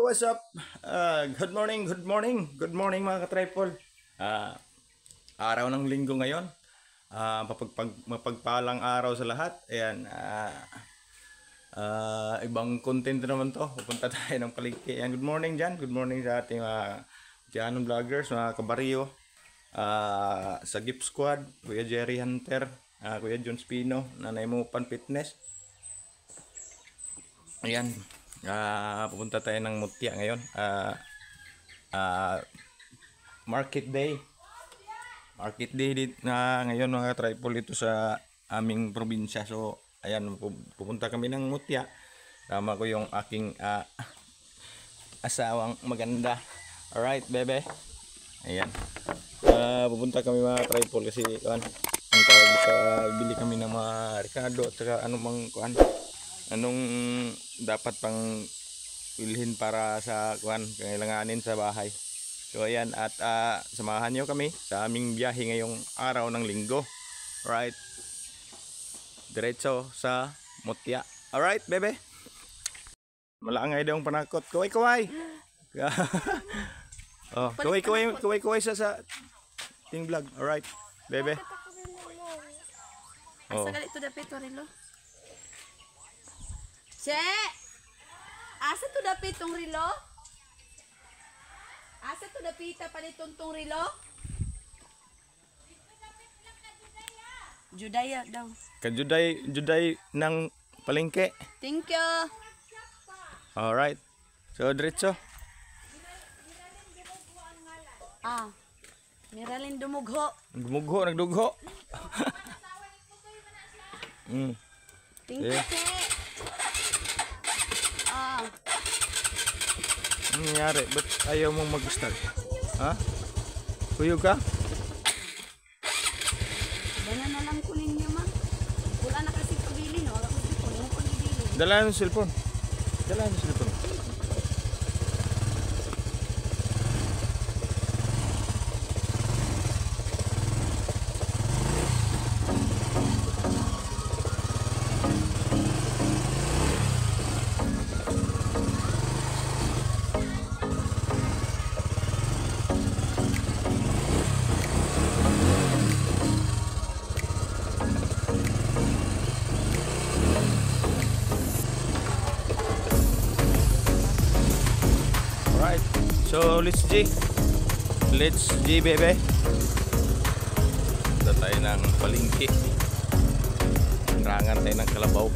what's up? Good morning, good morning. Good morning mga ka-tripod. Araw ng linggo ngayon. Mapagpalang araw sa lahat. Ayan, ibang content naman to. Pupunta tayo ng palengke. Ayan, good morning dyan. Good morning sa ating Tianong vloggers, mga kabaryo. Sa Gift Squad, Kuya Jerry Hunter, Kuya John Spino, Nanay Mupan Fitness. Ayan. Pupunta tayo ng Mutya ngayon. Market day ngayon mga tripod ito sa aming probinsya. So ayan, pupunta kami ng Mutya. Tama ko yung aking asawang maganda. Alright, bebe. Ayan, pupunta kami mga tripod kasi ang tawag sa bili kami ng mga Ricardo at saka anong dapat pang bilhin para sa kailanganin sa bahay. So ayan, at samahan nyo kami sa aming biyahe ngayong araw ng linggo. Alright, diretso sa Mutya. Alright, bebe. Malangay daw ang panakot. Kuway. Oh, kuway sa ting vlog. Alright, bebe. Oh. Asa ito dapit rilo? Che! Asa to dapit tong rilo? Asa to dapita pa nitong tong rilo? Judaya daw. Juday ng palengke. Thank you. Alright. So diretso. Miralin dumugho. Nagdugho. Thank you, Che. Ano nangyari? Ba't ayaw mong mag-start? Ha? Kuyog ka? Dala na lang kunin niyo, ma'am. Wala na kasi pabili, no? Wala kasi po. Yung pag-ibili. Dala yung cellphone. So let's G bebe. Punta tayo ng palengke. Rangan tayo ng kalabaw.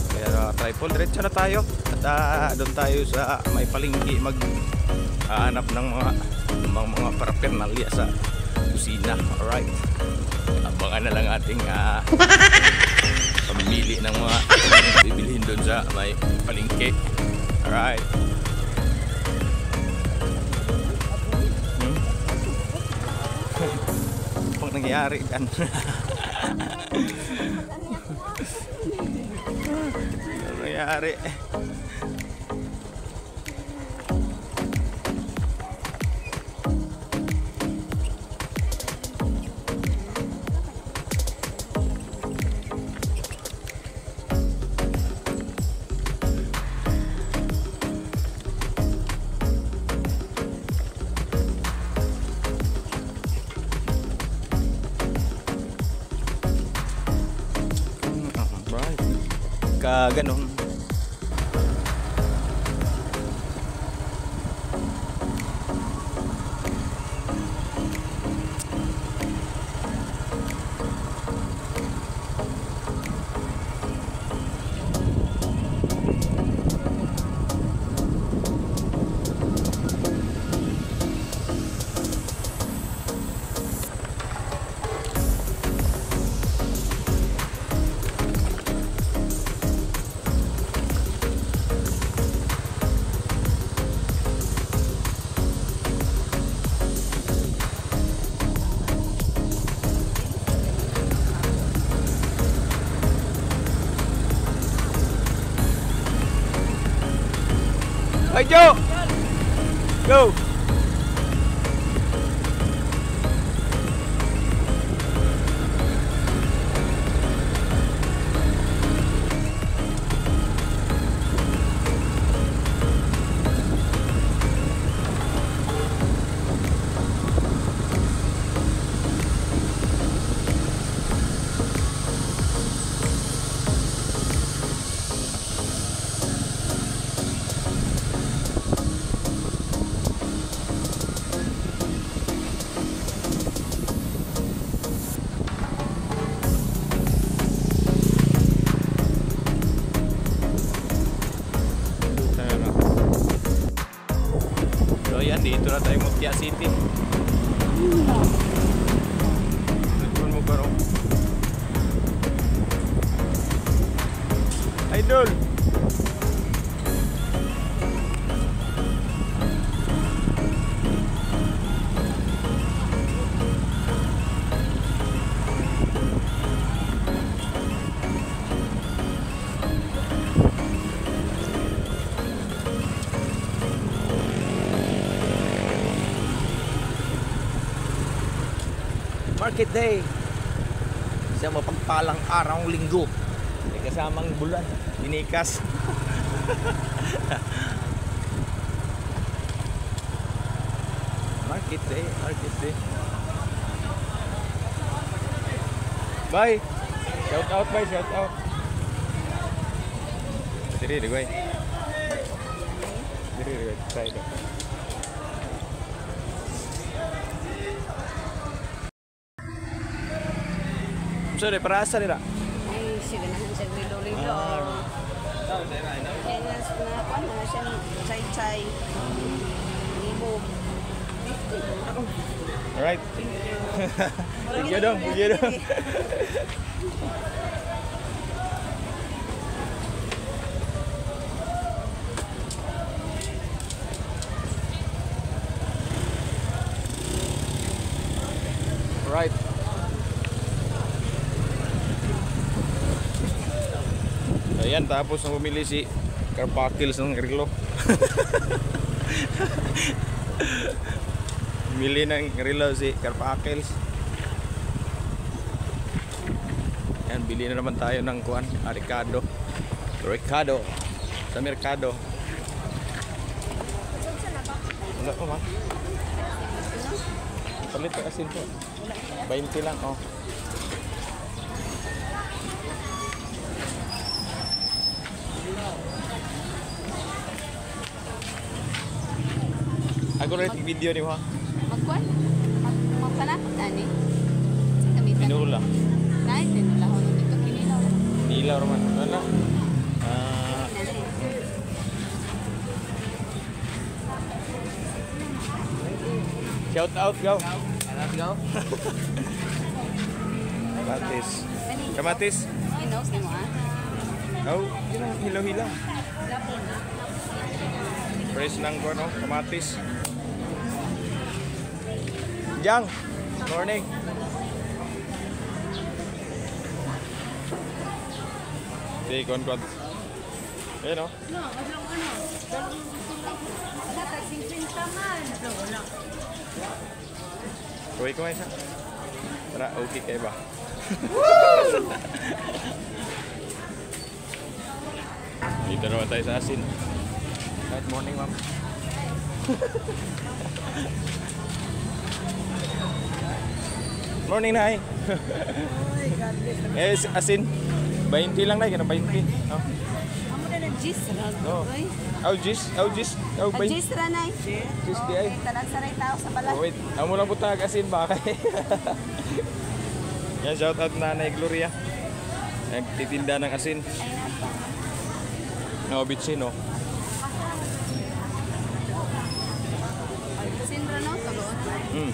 Kaya tripod, diretso na tayo. At doon tayo sa may palengke maghahanap ng mga paraphernalia sa kusina. Alright, abangan na lang ating pamili ng mga bibilhin doon sa may palengke. Alright. Pag nangyayari kan. Nangyayari. Ganon. Hey Joe! Go! Dito na tayo Mutya City. Nagpuan mo baro. Idol! Market day. Sa mapagpalang araw ng linggo. May kasamang bulan. Inikas. Market day. Market day. Bye. Shout out, bye. Shout out. Diri, diri, bye. Diri, diri, side. Sorry, para asa nila? Ay, sige naman siya rilo-rilo. Kaya na kuan na siya chay-chay. Libo. Alright. Thank you dong. Thank you dong. Right. Ayan, tapos nang bumili si Carpakils ng relo. Bumili ng relo si Carpakils. Ayan, bili na naman tayo ng kuan, Ricardo. Ricardo sa merkado. Wala ko ma. Palit ka asin po. 20 lang, oh. Ako rin yung video ni mo ha. Magkuan? Magpanat? Ani? Kamitan? Pinula. Kahit tinula ko nung ito kinilaw. Nilaw naman. Ano? Shout out, go. Let's go. Kamatis. Kamatis. Inos ni mo ah. Oh, yun ang hilaw-hilaw. Fresh ng kono, kamatis. Jang, morning. Okay, kon. Ayan o. No, walang ano. Wala, tag-sing taman. Wala. Kuhay ko isa. Tara, okay kayo ba? Dito naman tayo sa asin. Good morning, ma'am. Morning, Nay. Eh, asin. 20 lang, Nay. Kaya 20. Oh. Amo na ng gis. Oh. Jis. Ang gis ranay. Jis di ay. Talag saray tao sa balat. Oh, wait. Amo lang po tag asin ba kay? Yan, shout out Nanay Gloria. Nagtitinda ng asin. Ay, napa. No, bitsin, no? Sinra no, tuloon. Mm.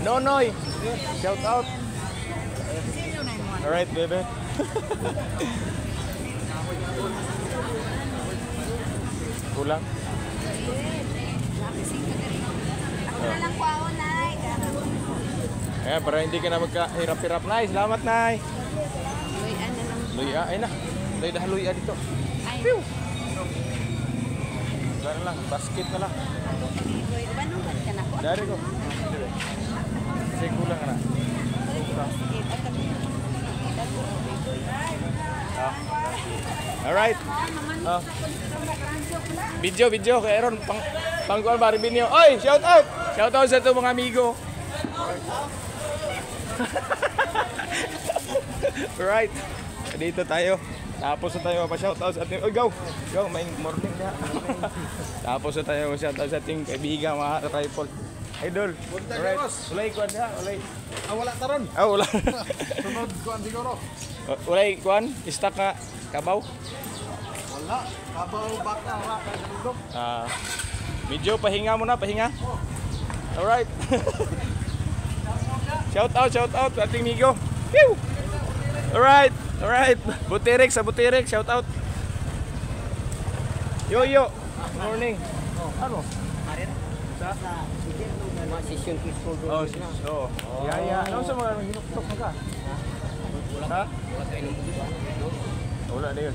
Nonoy, shout out. Alright, baby. Kulang. Ako na lang kwaon, Nay. Ayan, para hindi ka na magkahirap-hirap. Nay, salamat, Nay. Uy, ano lang. Luya, ay na. Luya dah luya dito. Ay, Dari lang, basket na lang. uy, banong ka na ko. Dari ko. Kasi kulang ka na. Alright. Video kay Aaron pang kuan bari binyo. Oy, shout out. Shout out sa to mga amigo. Right. Dito tayo. Tapos na tayo pa-shout out sa ating. Oy, go. May morning na. Tapos na tayo shout out sa ating kaibigan mga rifle. Idol. Buntag Alright. boss. Ulay kuan ha, ulay. Wala taron. Ah, wala. Sunod kuan siguro. Ulay kuan, istak nga kabaw. Wala. Kabaw baka ra kay dugdog. Ah, medyo pahinga muna, pahinga. Alright. Shout out sa ating migo. Pew! Alright, alright. Butirik sa Butirik, shout out. Yo. Good morning. Ano? Sa? Session peaceful doon. Oh, so. Yeah. Ano sa mga hinuktok mo ka? Ha? Wala na yun.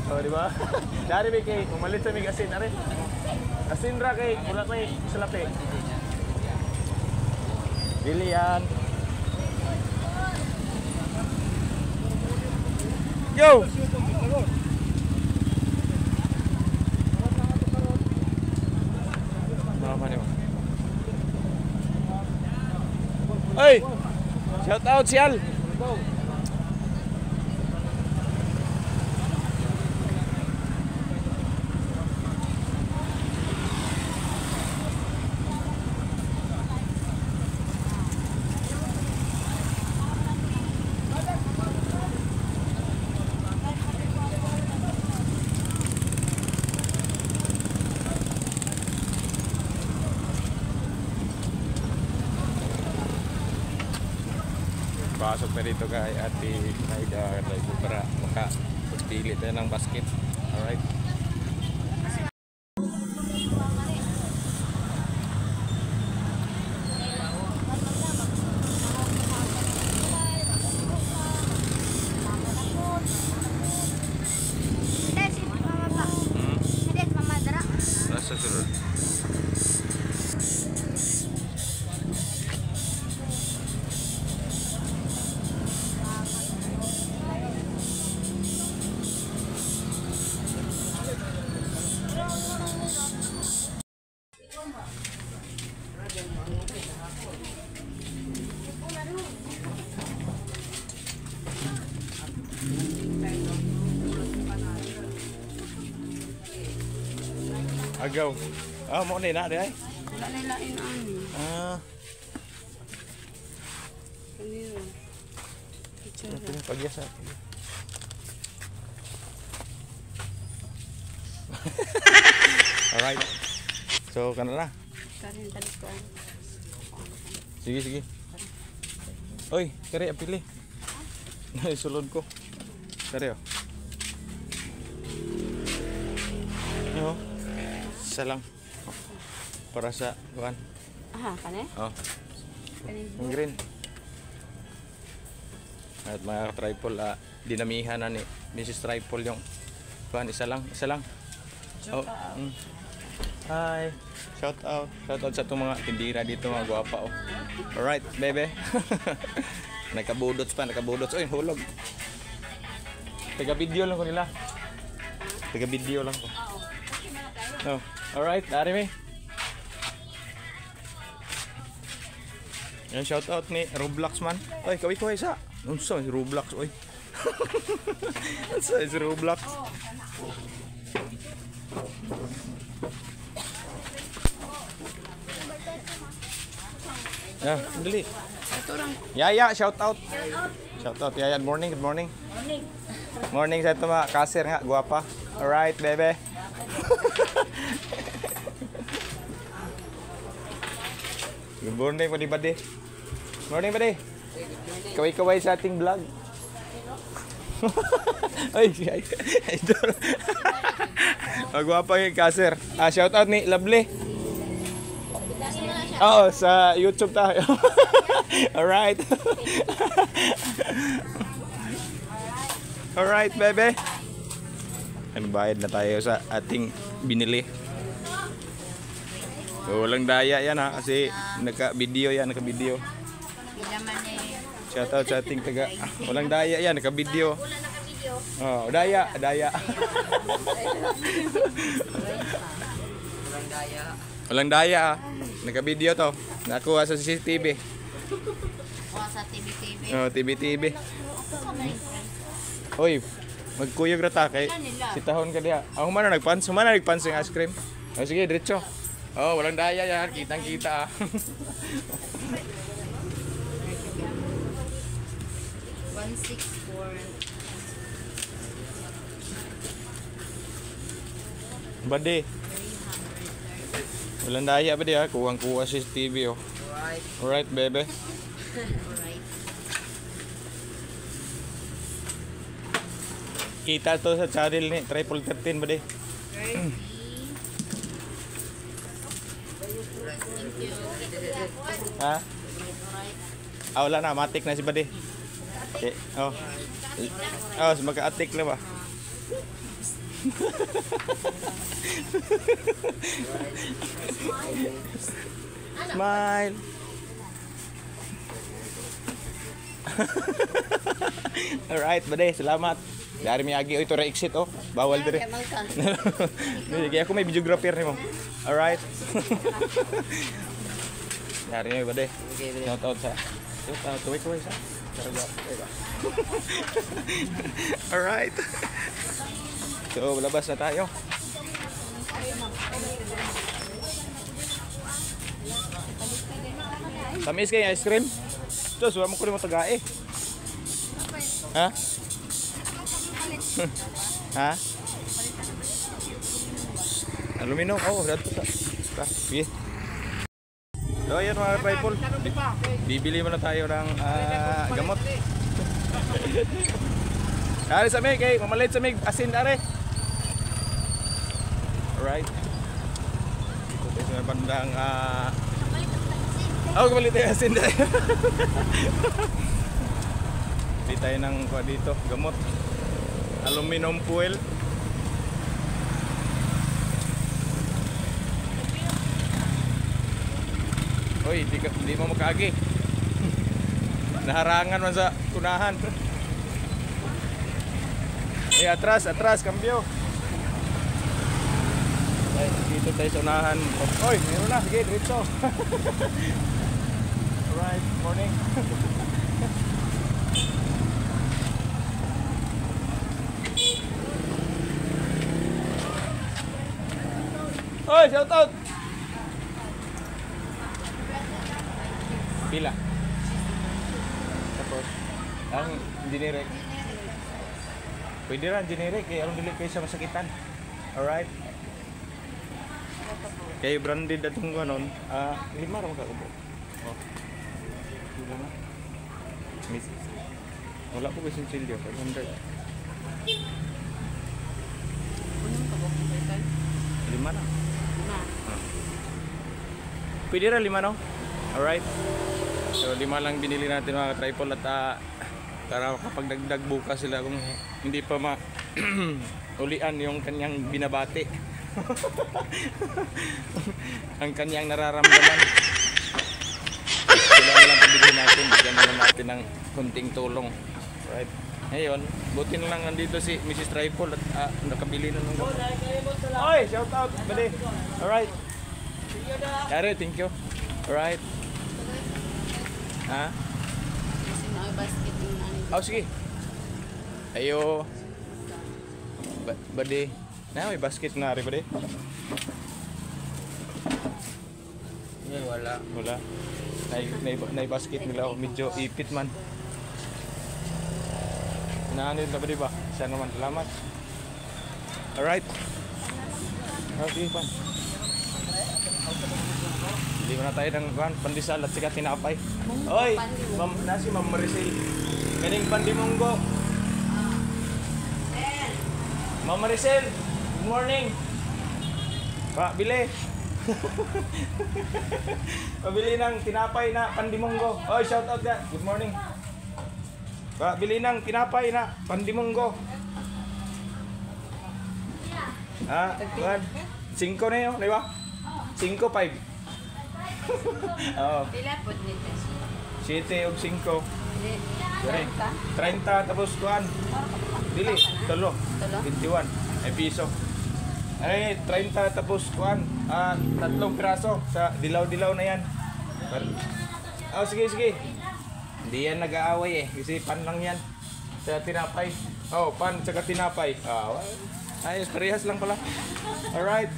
Oh, di ba? Dari may kay, umalit sa mig asin, are. Asin ra kay, wala kay salapi. Dili yan. Yo! Mama ni mo. Hey! Shout out Sial! Pasok na dito kay Ate Naida para makapili tayo ng basket. Alright. Nasa sunod. Agaw. Ah, mo ni na di ay. Wala na lain ano. Ah, Kanino? ito pagyasa. Alright. So, kana na. Karin talis ko. Sige. Oy, kare apili. Sulod ko. Kare oh. Yo. Isa lang. Para sa kuan. Aha, kane? Oh, Kanin. yung green. At mga tripod, dinamihan na ni Mrs. Tripod yung kuan, isa lang. Oh, Hi. Shout out sa itong mga tindira dito, mga gwapa oh. Alright, bebe. Nakabudots. Oy, hulog. Taga-video lang ko nila. Taga-video lang ko. Oh, alright, dari mi. Yan, shout out ni Roblox man. Oy, kaway sa. Unsa si Roblox oy. Unsa si Roblox? Ya, dali. Yaya, shout out. Shout out Yaya. Good morning. Morning sa ito mga kasir nga, guwapa. Alright, bebe. Good morning po di Bade. Morning Bade. Kaway-kaway sa ating vlog. Ay, idol. Magwapa yung kasir. Shout out ni Lovely. Oo, sa YouTube tayo. Alright. Alright, bebe. Bayad na tayo sa ating binili. Walang daya yan ha, kasi naka-video yan, naka-video. Shout out sa ating taga. Walang daya yan, naka-video. Oh, daya. Walang daya ah. Naka-video to. Nakuha sa CCTV. O sa TV. Oh, TV. Oy, Magkuyog ra ta kay si tahon ka diha. Ako man nagpans, man nagpans ng ice cream. Oh, sige, diretso. Oh, walang daya yan, kitang-kita ah. 164. Bade. Walang daya ba diha, kuwang-kuwa si TV oh. Alright, bebe. Alright. Kita to sa channel ni Triple 13 ba di? 30. Ha? Ah, wala na, matik na si Bade. Okay. Oh. Oh, magka-atik na ba? Smile. Alright, Bade, salamat. Dari mi agi ito ra exit oh. Bawal dire. Sige, ako may videographer nimo. Alright. Dari mi Bade. Shout out sa. Shout out tuwi sa. Alright. So, labas na tayo. Tamis kayo ice cream? Ito, suwa mo ko rin mo tagae. Ha? Ha? Aluminum? Oh, dato sa. Sige. So, ayan mga rifle. Bibili muna tayo ng gamot. Dari sa mig, eh. Mamalit sa mig. Asin, dari. Alright. Dito tayo sa bandang oh, kamalit tayo asin, dari. Bili tayo ng dito, gamot. Aluminum foil. Hoy, di mo makagi. Naharangan man sa kunahan. Eh, atras, kambyo. Ay, dito tayo sa unahan. Hoy, meron na, sige, diretso. Alright, morning. Hoy, shout out. Pila. Tapos ang generic. Pwede rin generic kaya anong dili kayo sa masakitan. Alright. Kay branded atong ganon, 5 ra magkaubo. Oh. Wala na. Miss. Wala po kasi silyo, 500. 5 na. Pwede rin 5 no? Alright. So 5 lang binili natin mga tripod at para kapag dagdag bukas sila kung hindi pa ulian yung kanyang binabati. Ang kanyang nararamdaman. Kailangan lang pabili natin, bigyan na lang natin ng kunting tulong. Right. Ngayon, buti na lang nandito si Mrs. Tripod at nakabili na ng gamot. Oy, shout out, buddy. Alright. Yari, thank you. Alright. Ha? Kasi may basket yung ano. Oh, sige. Ayo. Buddy. Na, may basket na rin, buddy. Wala. Wala. Nay basket nila, medyo ipit man. Naanid na ba diba? Siya naman, salamat. Alright. Okay, pan. Hindi mo na tayo ng pandesal at sika tinapay. Oy, nasi Ma'am Maricel. Galing pandimunggo. Ma'am Maricel, good morning. Pa, bili. Pabili ng tinapay na pandimunggo. Oy, shout out ya. Good morning. Ba, bili ng tinapay na pandimunggo. Ah, kuan. 5 na yun, di ba? 5, 5. Oh, Pila po nito. 7 og 5. 30. 30 tapos kuan. Dili, tolo. 21 ay piso. Ay 30 tapos kuan. 3 piraso sa dilaw-dilaw na yan. Oh, sige. Hindi yan nag-aaway eh. Kasi pan lang yan. Sa tinapay. Oh, pan tsaka tinapay. Ayos, parehas lang pala. Alright.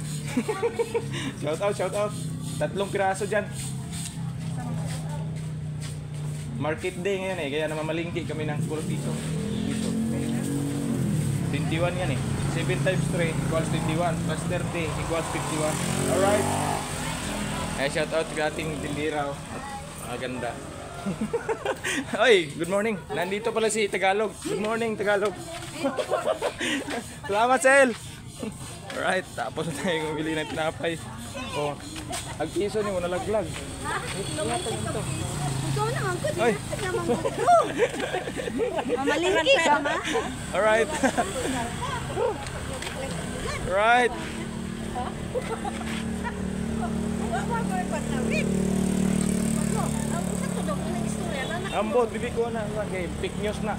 Shout out, shout out. 3 piraso dyan. Market day ngayon eh, kaya namamalingki kami ng 4 piso. 21 yan eh. 7 times 3 equals 21 plus 30 equals 51. Alright. Ay, shout out sa ating tindira. Maganda. Oy, good morning. Nandito pala si Tagalog. Good morning, Tagalog. Salamat, Sel. Alright, tapos na tayo bumili ng tinapay. Oh, ang piso ni mo nalaglag. Ikaw naman ko, Oy. dinatag naman ko. Mamalingki ka ma? Alright. Right. Ambot, bibi ko na. Okay, fake news na.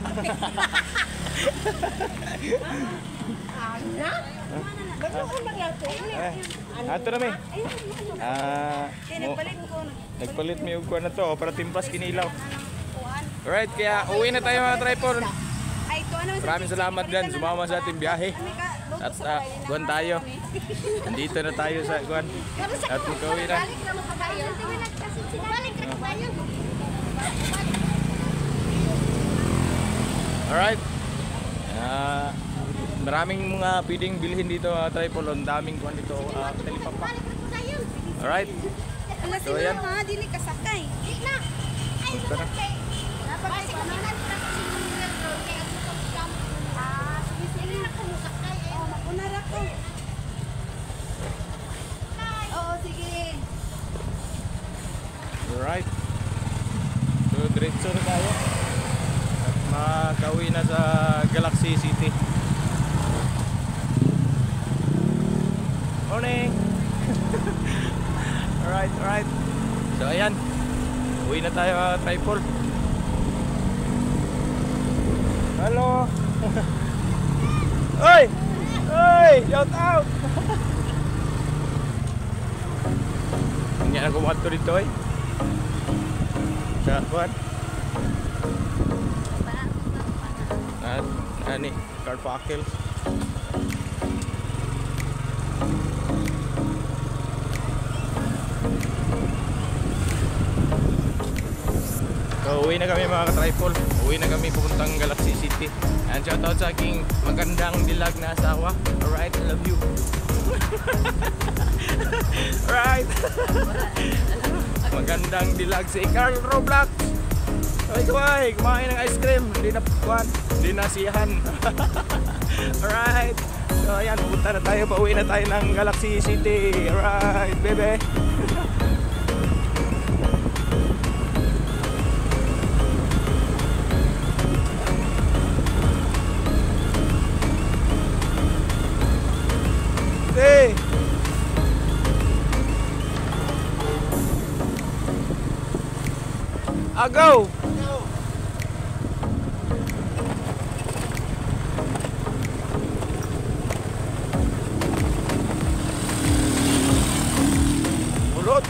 Ato na may. Nagpalit may ugwa na to para timpas kinilaw. Alright, kaya uwi na tayo mga tripod. Maraming salamat din sumama sa ating biyahe. At kuhan tayo. Nandito na tayo sa kuhan. At magkauwi na. Alright. Maraming mga pwedeng bilhin dito tripod. Ang daming kuhan dito. Talipapa. Alright. So ayan. Dili ka sakay. Punta na. Oo, sige. Alright. So diretso na tayo. At makauwi na sa Galaxy City. Morning! Alright, alright. So ayan. Uwi na tayo tripod. Hello! Oy! Oy! Shout out! Hindi na kumato dito eh. Sa kuwan. Ani, Carpakel. So, uwi na kami mga ka-tripod. Uwi na kami pupuntang Galaxy City. And shout out sa aking magandang dilag na asawa. Alright, I love you. Alright. Magandang dilag si Carl Roblox. Ay, kumain ng ice cream. Hindi na pukuan. Hindi na siyahan. Alright. So, ayan, pupunta na tayo. Pauwi na tayo ng Galaxy City. Alright, bebe. Hey! Go! Mulot!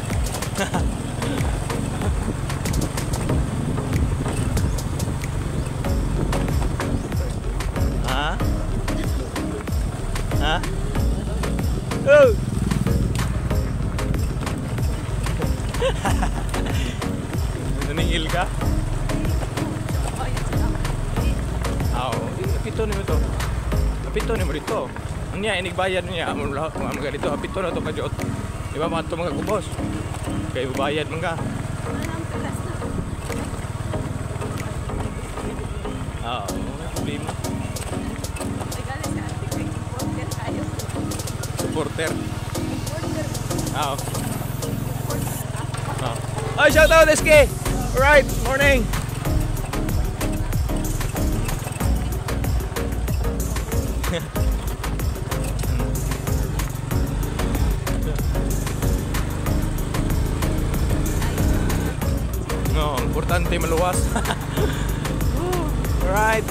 Ha? Ha? Oh! Naningil ka? Oo. Apito nimo to. Apito nimo dito. Ano niya, inigbayad niya. Amon lahat mga mga dito. Apito na to kadyot. Di ba mga ito mga kubos? Kaya ibabayad man ka. Oo. May problema. Supporter. Oo. Ay, shout out SK! Alright, morning! No, importante maluwas. Alright.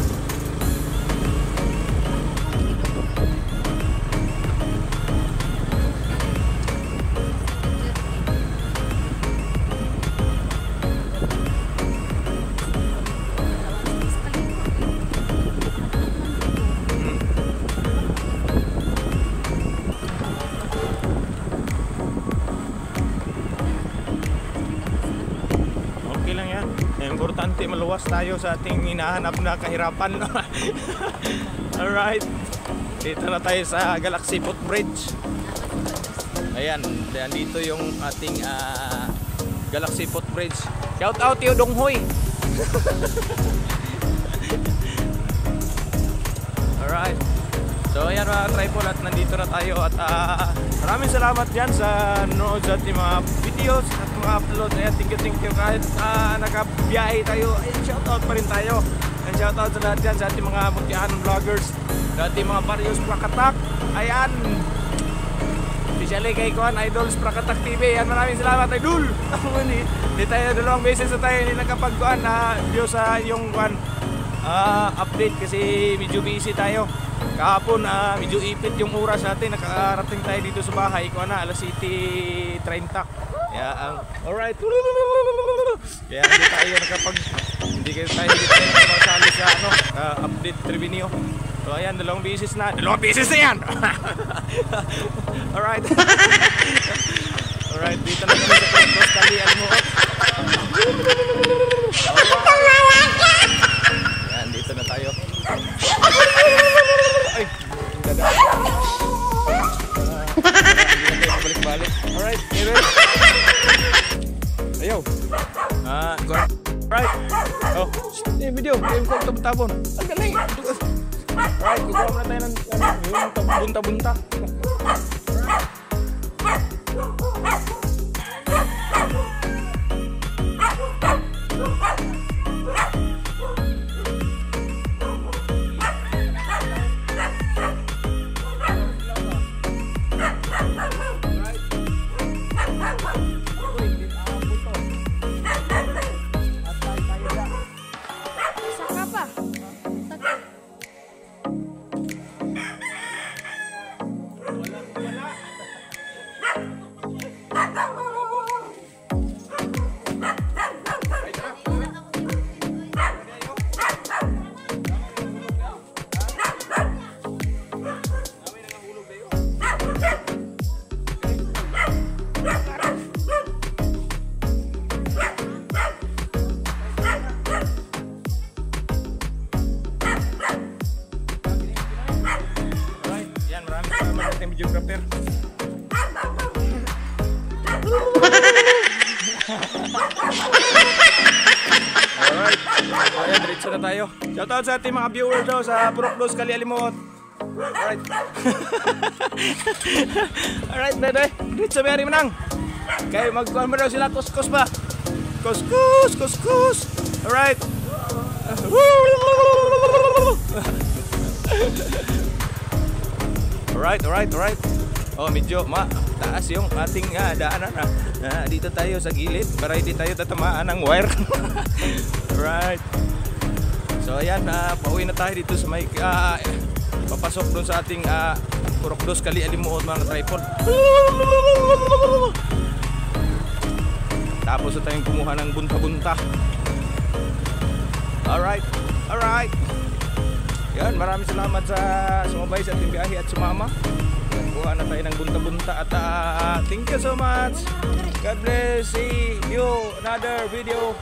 makaiwas tayo sa ating hinahanap na kahirapan. Alright, dito na tayo sa Galaxy Footbridge. Ayan, dito yung ating Galaxy Footbridge. Shout out yo Donghoy. Alright, so ayan mga tripod, at nandito na tayo. At maraming salamat dyan sa nanood sa ating mga videos at mga upload. Ayan, thank you. Kahit nakabiyahe tayo, ayan, shoutout pa rin tayo. And shoutout sa lahat dyan, sa ating mga Mutiahanon vloggers, sa ating mga Barrios Prakatak. Ayan, especially kay Kuan Idols Prakatak TV. Ayan, maraming salamat Idol. Hindi tayo dalawang beses na tayo hindi nakapagkuan na video sa yung Kuan update kasi medyo busy tayo. Kahapon medyo ipit yung oras natin. Nakarating tayo dito sa bahay ko na alas 7:30. Alright. Kaya hindi tayo nakapasali sa update revenue. So ayan, dalawang beses na yan. Alright. Alright, dito na kami sa Pros Kalian mo. Ayan, dito na tayo. Ay, dada. Balik-balik. Alright, anyway. Ayaw. Alright. Oh, yung video. Yung kong tabon-tabon. Ang galing. Alright, kukuha muna tayo ng yung bunta-bunta. Saka pa. Videographer. Alright, ayan, diretso na tayo. Shoutout sa ating mga viewers daw sa Purok Kali Alimot. Alright. Alright, bebe, diretso may menang. Kaya magkuhan mo daw sila, kuskus ba? Kuskus. Alright. Alright. Oh, medyo taas yung ating daanan. Dito tayo sa gilid para hindi tayo tatamaan ng wire. Alright. So ayan, pauwi na tayo dito sa may papasok doon sa ating Purok Kali Alimuot mga tripod. Tapos na tayong kumuha ng bunta-bunta. Alright. Yan, maraming salamat sa sumabay sa ating biyahe at sumama. Kuha na tayo ng bunta-bunta at thank you so much. God bless. See you another video.